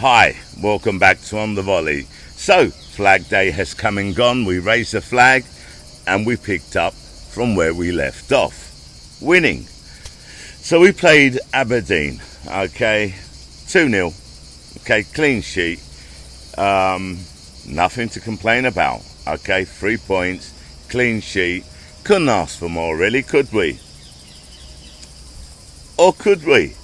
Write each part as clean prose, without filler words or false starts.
Hi, welcome back to On the Volley. So, Flag Day has come and gone. We raised the flag and we picked up from where we left off, winning. So we played Aberdeen, okay, 2-0, okay, clean sheet, nothing to complain about, okay, 3 points, clean sheet. Couldn't ask for more, really, could we? Or could we?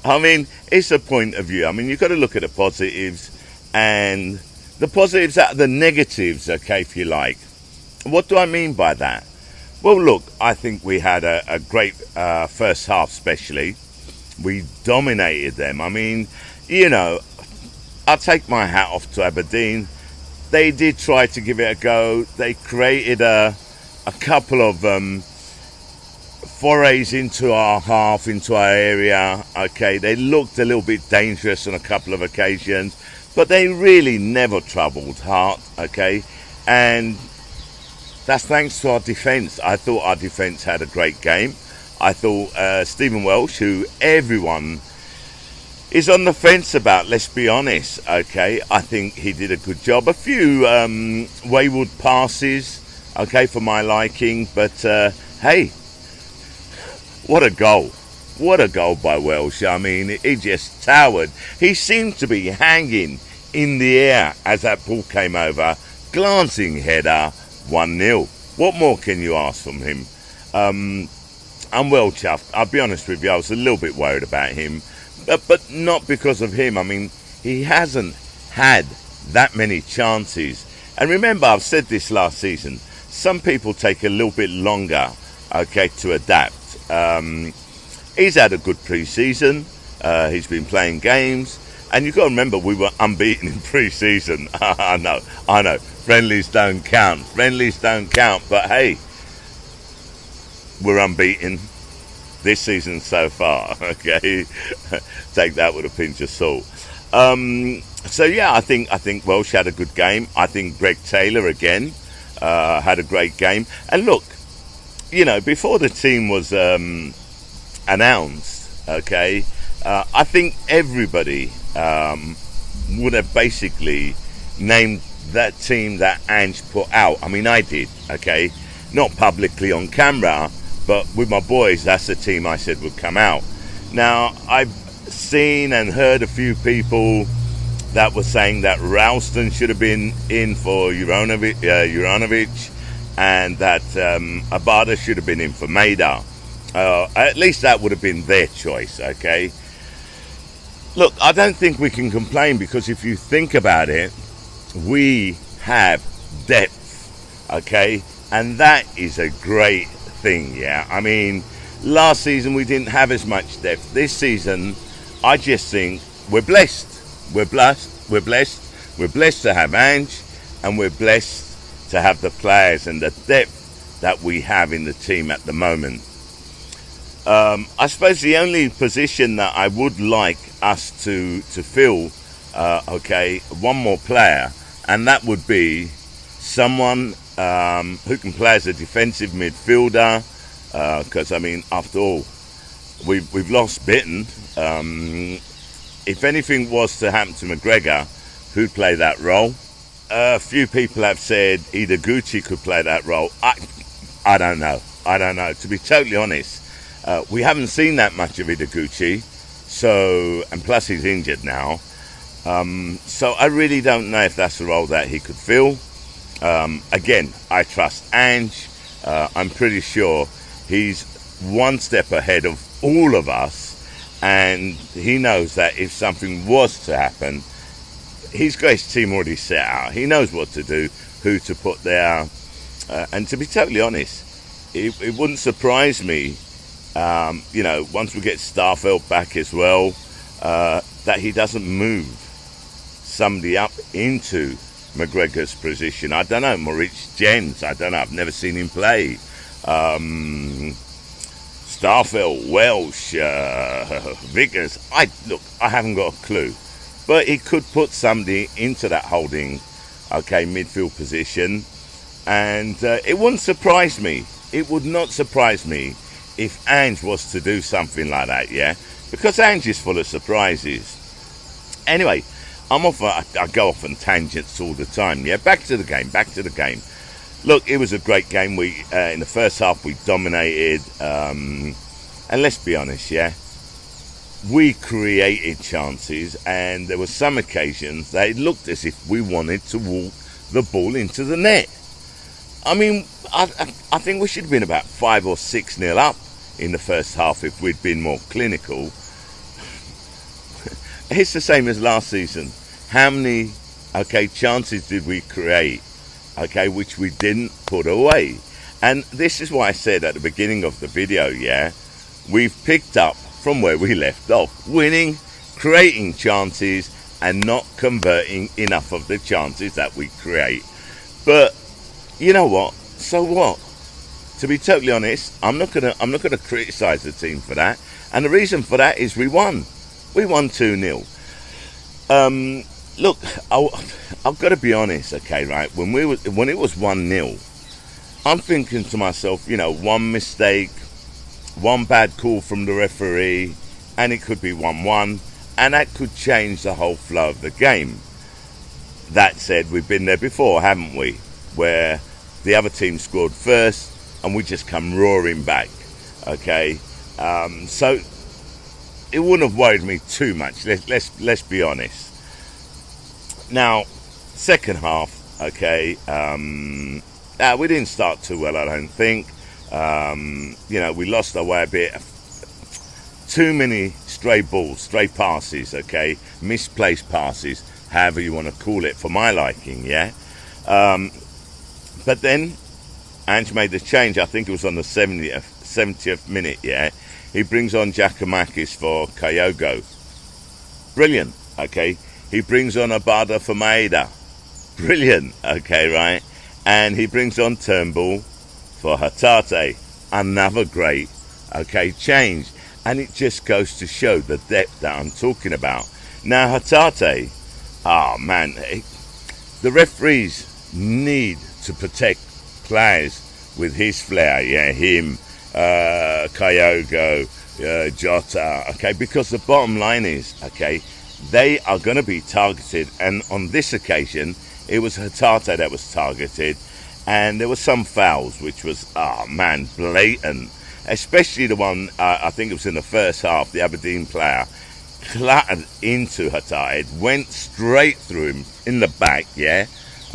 I mean, it's a point of view. I mean, you've got to look at the positives and the positives out of the negatives, okay, if you like. What do I mean by that? Well, look, I think we had a great first half, especially. We dominated them. I mean, you know, I'll take my hat off to Aberdeen. They did try to give it a go. They created a couple of forays into our half, into our area. Okay, they looked a little bit dangerous on a couple of occasions, but they really never troubled Hart. Okay, and that's thanks to our defence. I thought our defence had a great game. I thought Stephen Welsh, who everyone is on the fence about, let's be honest, okay, I think he did a good job. A few wayward passes, okay, for my liking, but hey, what a goal. What a goal by Welsh. I mean, he just towered. He seemed to be hanging in the air as that ball came over. Glancing header, 1-0. What more can you ask from him? I'm well chuffed. I'll be honest with you, I was a little bit worried about him. But not because of him. I mean, he hasn't had that many chances. And remember, I've said this last season, some people take a little bit longer, okay, to adapt. He's had a good pre-season. He's been playing games. And you've got to remember, we were unbeaten in pre-season. I know. Friendlies don't count. But hey, we're unbeaten this season so far. Okay, take that with a pinch of salt. So yeah, I think Welsh had a good game. I think Greg Taylor again had a great game. And look, you know, before the team was announced, okay, I think everybody would have basically named that team that Ange put out. I mean, I did, okay, not publicly on camera, but with my boys, that's the team I said would come out. Now, I've seen and heard a few people that were saying that Ralston should have been in for Juranovic, and that Abada should have been in for Maida. At least that would have been their choice, okay? Look, I don't think we can complain, because if you think about it, we have depth, okay? And that is a great thing, yeah? I mean, last season we didn't have as much depth. This season, I just think we're blessed. We're blessed to have Ange, and we're blessed to have the players and the depth that we have in the team at the moment. I suppose the only position that I would like us to fill, okay, one more player, and that would be someone who can play as a defensive midfielder, because, I mean, after all, we've lost Bitten. If anything was to happen to McGregor, who'd play that role? A few people have said either Gucci could play that role. I don't know. To be totally honest, we haven't seen that much of Gucci, so, and plus he's injured now. So I really don't know if that's the role that he could fill. Again, I trust Ange. I'm pretty sure he's one step ahead of all of us, and he knows that if something was to happen, he's got his team already set out. He knows what to do, who to put there, and to be totally honest, it wouldn't surprise me, you know, once we get Starfelt back as well, that he doesn't move somebody up into McGregor's position. I don't know, Maurice Jens, I don't know, I've never seen him play. Starfelt, Welsh, Vickers, I haven't got a clue. But he could put somebody into that holding, okay, midfield position, and it wouldn't surprise me. It would not surprise me if Ange was to do something like that, yeah? Because Ange is full of surprises. Anyway, I go off on tangents all the time. Yeah, back to the game. Look, it was a great game. We in the first half we dominated, and let's be honest, yeah, we created chances, and there were some occasions that it looked as if we wanted to walk the ball into the net. I mean, I think we should have been about 5 or 6-0 up in the first half if we'd been more clinical. It's the same as last season. How many chances did we create, which we didn't put away? And this is why I said at the beginning of the video, yeah, we've picked up from where we left off, winning, creating chances, and not converting enough of the chances that we create. But you know what? So what? To be totally honest, I'm not gonna criticise the team for that. And the reason for that is we won. We won 2-0. Look, I've got to be honest, okay, right? When it was 1-0, I'm thinking to myself, you know, one mistake, one bad call from the referee, and it could be 1-1, and that could change the whole flow of the game. That said, we've been there before, haven't we? Where the other team scored first, and we just come roaring back, okay? So it wouldn't have worried me too much. Let's be honest. Now, second half, okay, we didn't start too well, I don't think. You know, we lost our way a bit. Too many stray balls, stray passes, okay, misplaced passes, however you want to call it, for my liking, yeah. But then Ange made the change. I think it was on the 70th minute, yeah. He brings on Giacomakis for Kyogo. Brilliant, okay. He brings on Abada for Maeda. Brilliant, okay, right. And he brings on Turnbull for Hatate. Another great, okay, change. And it just goes to show the depth that I'm talking about. Now, Hatate, oh man, the referees need to protect players with his flair, yeah, him, Kyogo, Jota, okay, because the bottom line is, okay, they are going to be targeted, and on this occasion, it was Hatate that was targeted, and there were some fouls, which was, oh man, blatant, especially the one, I think it was in the first half, the Aberdeen player clattered into Hatate, went straight through him in the back, yeah,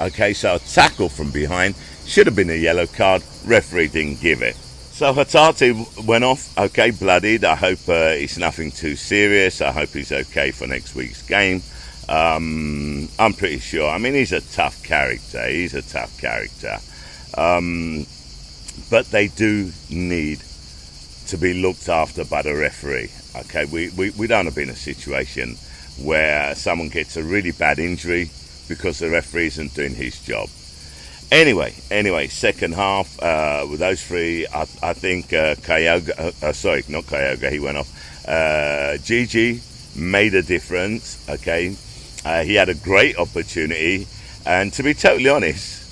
okay, so a tackle from behind, should have been a yellow card, referee didn't give it. So Hatate went off, okay, bloodied. I hope it's nothing too serious. I hope he's okay for next week's game. I'm pretty sure. I mean, he's a tough character. But they do need to be looked after by the referee. Okay, we don't want to be in a situation where someone gets a really bad injury because the referee isn't doing his job. Anyway, second half, with those three, I think Kyogo, not Kyogo, he went off. Gigi made a difference, okay? He had a great opportunity, and to be totally honest,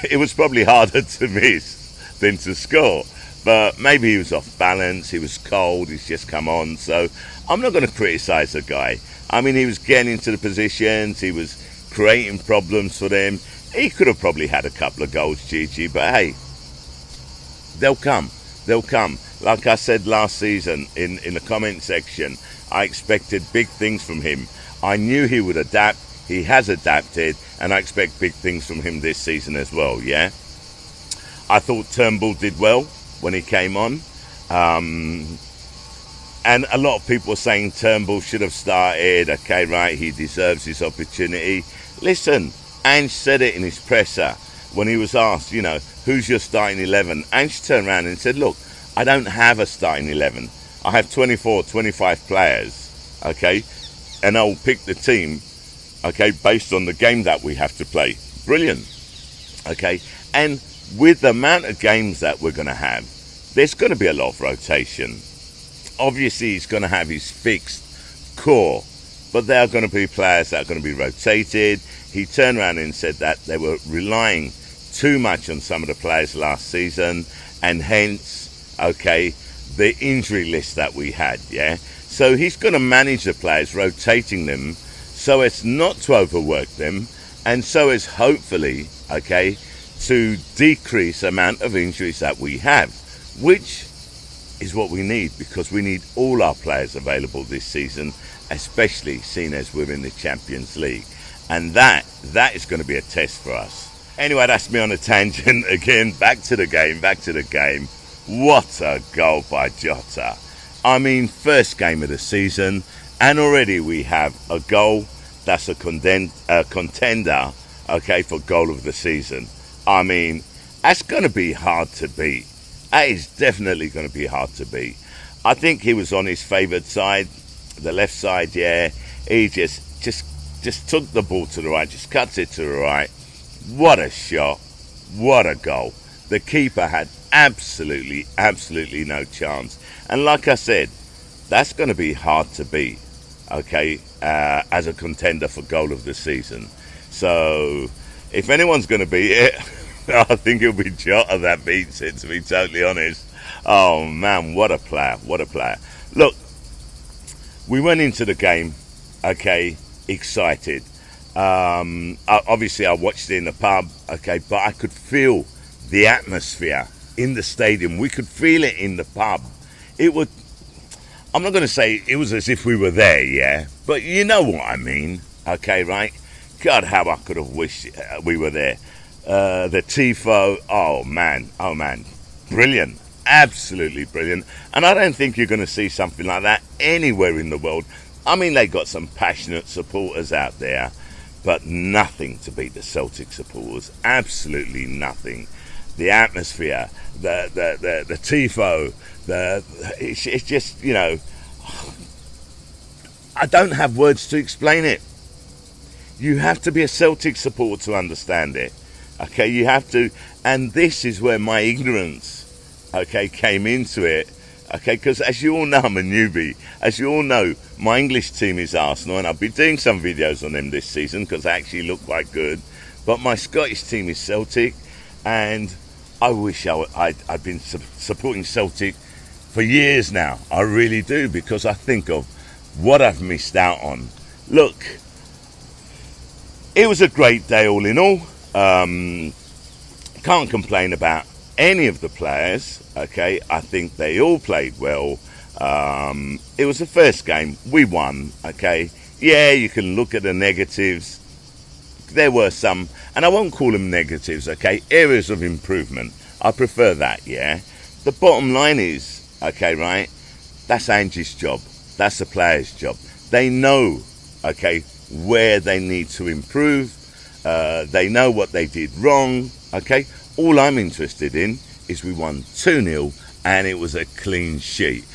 it was probably harder to miss than to score. But maybe he was off balance, he was cold, he's just come on, so I'm not going to criticise the guy. I mean, he was getting into the positions, he was creating problems for them. He could have probably had a couple of goals, Gigi, but hey, they'll come. Like I said last season in the comment section, I expected big things from him. I knew he would adapt. He has adapted, and I expect big things from him this season as well, yeah? I thought Turnbull did well when he came on. And a lot of people were saying Turnbull should have started. Okay, right, he deserves his opportunity. Listen, Ange said it in his presser when he was asked, you know, who's your starting 11? Ange turned around and said, look, I don't have a starting 11. I have 24, 25 players, okay? And I'll pick the team, okay, based on the game that we have to play. Brilliant, okay? And with the amount of games that we're going to have, there's going to be a lot of rotation. Obviously, he's going to have his fixed core, but there are going to be players that are going to be rotated. He turned around and said that they were relying too much on some of the players last season, and hence, okay, the injury list that we had, yeah? So he's going to manage the players, rotating them, so as not to overwork them, and so as hopefully, okay, to decrease the amount of injuries that we have, which is what we need, because we need all our players available this season, especially seeing as we're in the Champions League. And that is going to be a test for us. Anyway, that's me on a tangent again. Back to the game. What a goal by Jota. I mean, first game of the season, and already we have a goal that's a contender, okay, for goal of the season. I mean, that's going to be hard to beat. That is definitely going to be hard to beat. I think he was on his favoured side, the left side, yeah. He just took the ball to the right, just cuts it to the right. What a shot. What a goal. The keeper had absolutely no chance. And like I said, that's going to be hard to beat, okay, as a contender for goal of the season. So if anyone's going to beat it, I think it'll be Jota that beats it, to be totally honest. Oh man, what a player. Look, we went into the game, okay, excited. Obviously I watched it in the pub, okay, but I could feel the atmosphere in the stadium. We could feel it in the pub. I'm not going to say it was as if we were there, yeah, but you know what I mean, okay, right? God, how I could have wished we were there. The tifo, oh man, brilliant, absolutely brilliant. And I don't think you're going to see something like that anywhere in the world. I mean, they got some passionate supporters out there, but nothing to beat the Celtic supporters. Absolutely nothing. The atmosphere, the tifo, it's just, you know, I don't have words to explain it. You have to be a Celtic supporter to understand it. Okay, you have to, and this is where my ignorance, okay, came into it. Okay, because as you all know, I'm a newbie. As you all know, my English team is Arsenal, and I'll be doing some videos on them this season because they actually look quite good. But my Scottish team is Celtic, and I wish I'd been supporting Celtic for years now. I really do, because I think of what I've missed out on. Look, it was a great day all in all. Can't complain about any of the players, okay. I think they all played well. It was the first game, we won, okay. Yeah, you can look at the negatives. There were some, and I won't call them negatives, okay, areas of improvement. I prefer that, yeah. The bottom line is, okay, right, that's Angie's job, that's the players' job. They know, okay, where they need to improve. They know what they did wrong, okay. All I'm interested in is we won 2-0 and it was a clean sheet.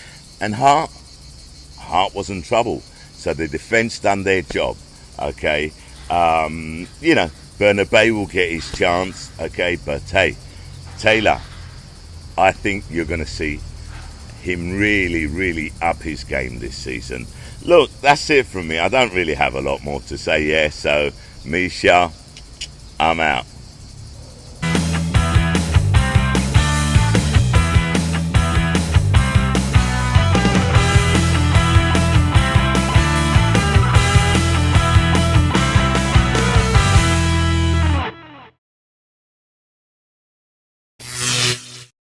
And Hart was in trouble. So the defence done their job, okay. You know, Bernabeu will get his chance, okay. But hey, Taylor, I think you're going to see him really up his game this season. Look, that's it from me. I don't really have a lot more to say, yeah. So, me, Shah, I'm out.